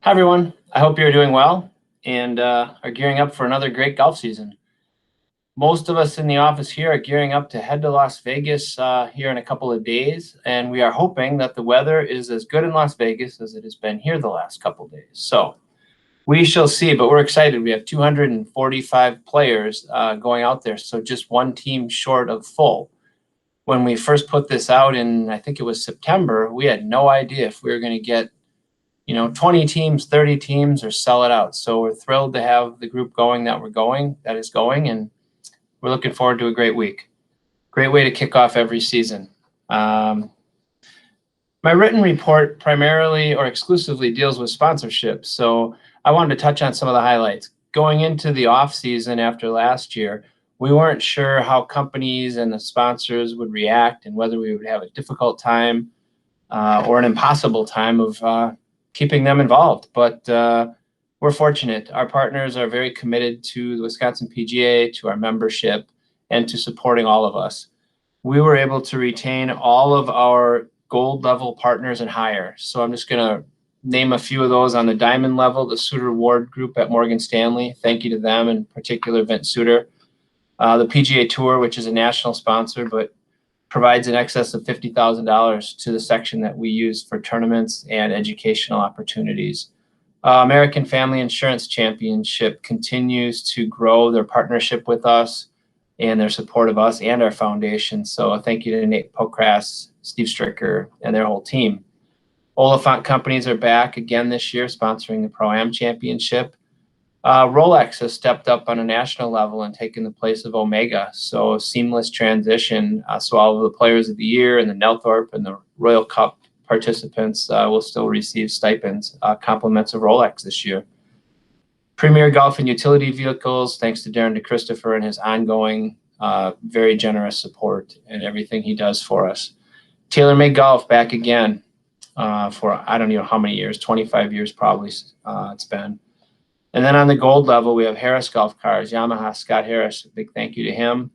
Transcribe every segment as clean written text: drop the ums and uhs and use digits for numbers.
Hi, everyone. I hope you're doing well and are gearing up for another great golf season. Most of us in the office here are gearing up to head to Las Vegas here in a couple of days, and we are hoping that the weather is as good in Las Vegas as it has been here the last couple of days. So we shall see, but we're excited. We have 245 players going out there, so just one team short of full. When we first put this out in, I think it was September, we had no idea if we were going to get 20 teams, 30 teams, or sell it out. So we're thrilled to have the group going that is going, and we're looking forward to a great week. Great way to kick off every season. Um, my written report primarily or exclusively deals with sponsorship. So I wanted to touch on some of the highlights. Going into the off season after last year, we weren't sure how companies and the sponsors would react and whether we would have a difficult time or an impossible time of keeping them involved. But we're fortunate. Our partners are very committed to the Wisconsin PGA, to our membership, and to supporting all of us. We were able to retain all of our gold level partners and higher. So I'm just going to name a few of those on the diamond level. The Suter Ward Group at Morgan Stanley. Thank you to them, in particular Vince Suter. The PGA Tour, which is a national sponsor, but provides in excess of $50,000 to the section that we use for tournaments and educational opportunities. American Family Insurance Championship continues to grow their partnership with us and their support of us and our foundation. So thank you to Nate Pokras, Steve Stricker, and their whole team. Oliphant Companies are back again this year, sponsoring the Pro-Am Championship. Rolex has stepped up on a national level and taken the place of Omega. So seamless transition. So all of the players of the year and the Nelthorpe and the Royal Cup participants will still receive stipends, compliments of Rolex this year. Premier Golf and Utility Vehicles, thanks to Darren DeChristopher and his ongoing very generous support and everything he does for us. TaylorMade Golf back again for I don't know how many years, 25 years probably it's been. And then on the gold level, we have Harris Golf Cars, Yamaha, Scott Harris. A big thank you to him.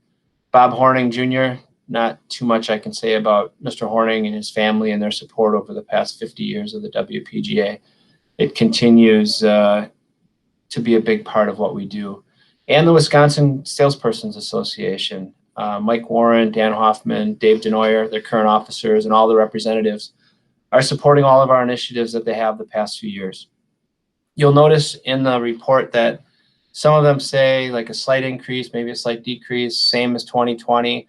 Bob Horning Jr., not too much I can say about Mr. Horning and his family and their support over the past 50 years of the WPGA. It continues to be a big part of what we do. And the Wisconsin Salespersons Association, Mike Warren, Dan Hoffman, Dave Denoyer, their current officers, and all the representatives are supporting all of our initiatives that they have the past few years. You'll notice in the report that some of them say like a slight increase, maybe a slight decrease, same as 2020. The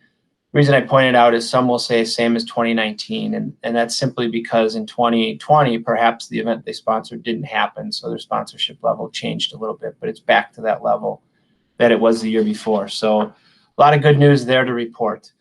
reason I pointed out is some will say same as 2019. And that's simply because in 2020, perhaps the event they sponsored didn't happen. So their sponsorship level changed a little bit, but it's back to that level that it was the year before. So a lot of good news there to report.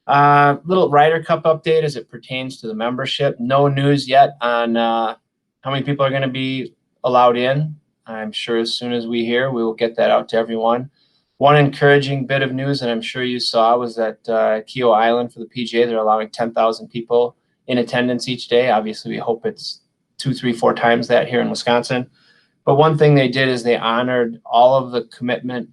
Little Ryder Cup update as it pertains to the membership. No news yet on how many people are going to be allowed in. I'm sure as soon as we hear, we will get that out to everyone. One encouraging bit of news that I'm sure you saw was that Keogh Island for the PGA, they're allowing 10,000 people in attendance each day. Obviously, we hope it's 2, 3, 4 times that here in Wisconsin. But one thing they did is they honored all of the commitment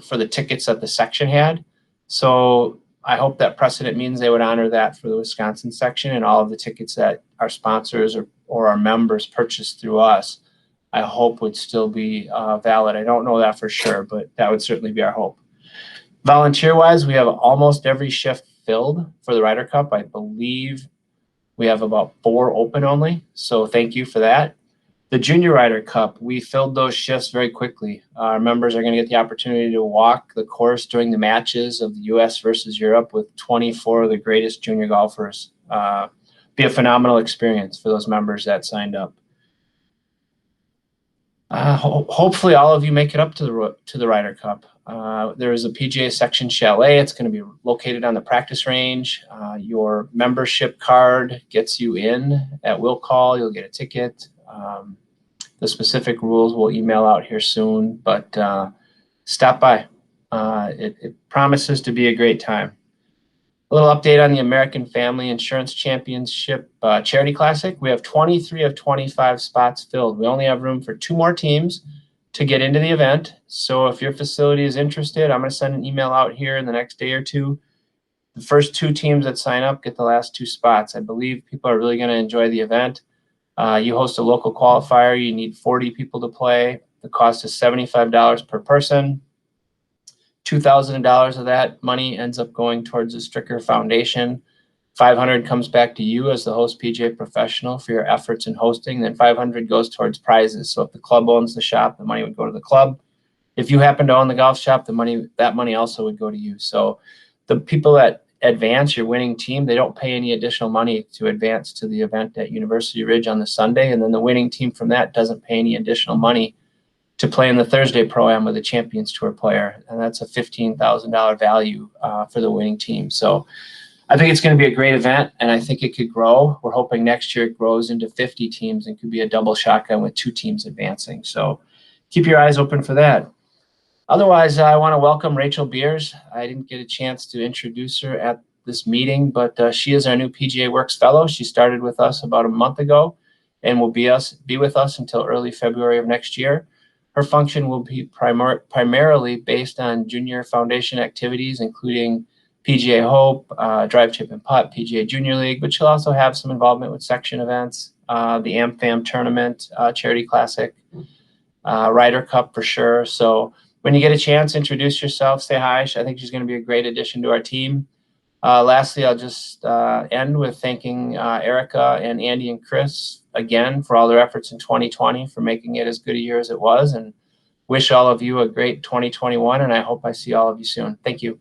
for the tickets that the section had. So I hope that precedent means they would honor that for the Wisconsin section, and all of the tickets that our sponsors or our members purchased through us, I hope would still be valid. I don't know that for sure, but that would certainly be our hope. Volunteer-wise, we have almost every shift filled for the Ryder Cup. I believe we have about 4 open only, so thank you for that. The Junior Ryder Cup, we filled those shifts very quickly. Our members are going to get the opportunity to walk the course during the matches of the U.S. versus Europe with 24 of the greatest junior golfers. Be a phenomenal experience for those members that signed up. Hopefully all of you make it up to the Ryder Cup. There is a PGA section chalet. It's going to be located on the practice range. Your membership card gets you in at will call. You'll get a ticket. The specific rules we'll email out here soon, but stop by. It promises to be a great time. A little update on the American Family Insurance Championship Charity Classic. We have 23 of 25 spots filled. We only have room for 2 more teams to get into the event. So if your facility is interested, I'm going to send an email out here in the next day or two. The first 2 teams that sign up get the last 2 spots. I believe people are really going to enjoy the event. You host a local qualifier. You need 40 people to play. The cost is $75 per person. $2,000 of that money ends up going towards the Stricker Foundation. $500 comes back to you as the host PGA professional for your efforts in hosting. Then $500 goes towards prizes. So if the club owns the shop, the money would go to the club. If you happen to own the golf shop, that money also would go to you. So the people that advance, your winning team, they don't pay any additional money to advance to the event at University Ridge on the Sunday. And then the winning team from that doesn't pay any additional money to play in the Thursday Pro-Am with a Champions Tour player. And that's a $15,000 value for the winning team. So I think it's going to be a great event, and I think it could grow. We're hoping next year it grows into 50 teams and could be a double shotgun with 2 teams advancing. So keep your eyes open for that. Otherwise, I want to welcome Rachel Beers. I didn't get a chance to introduce her at this meeting, but she is our new PGA Works Fellow. She started with us about a month ago and will be with us until early February of next year. Her function will be primarily based on junior foundation activities, including PGA Hope, Drive, Chip, and Putt, PGA Junior League, but she'll also have some involvement with section events, the AmFam tournament, Charity Classic, Ryder Cup for sure. So when you get a chance, introduce yourself, say hi. I think she's going to be a great addition to our team. Lastly, I'll just end with thanking Erica and Andy and Chris again for all their efforts in 2020, for making it as good a year as it was, and wish all of you a great 2021, and I hope I see all of you soon. Thank you.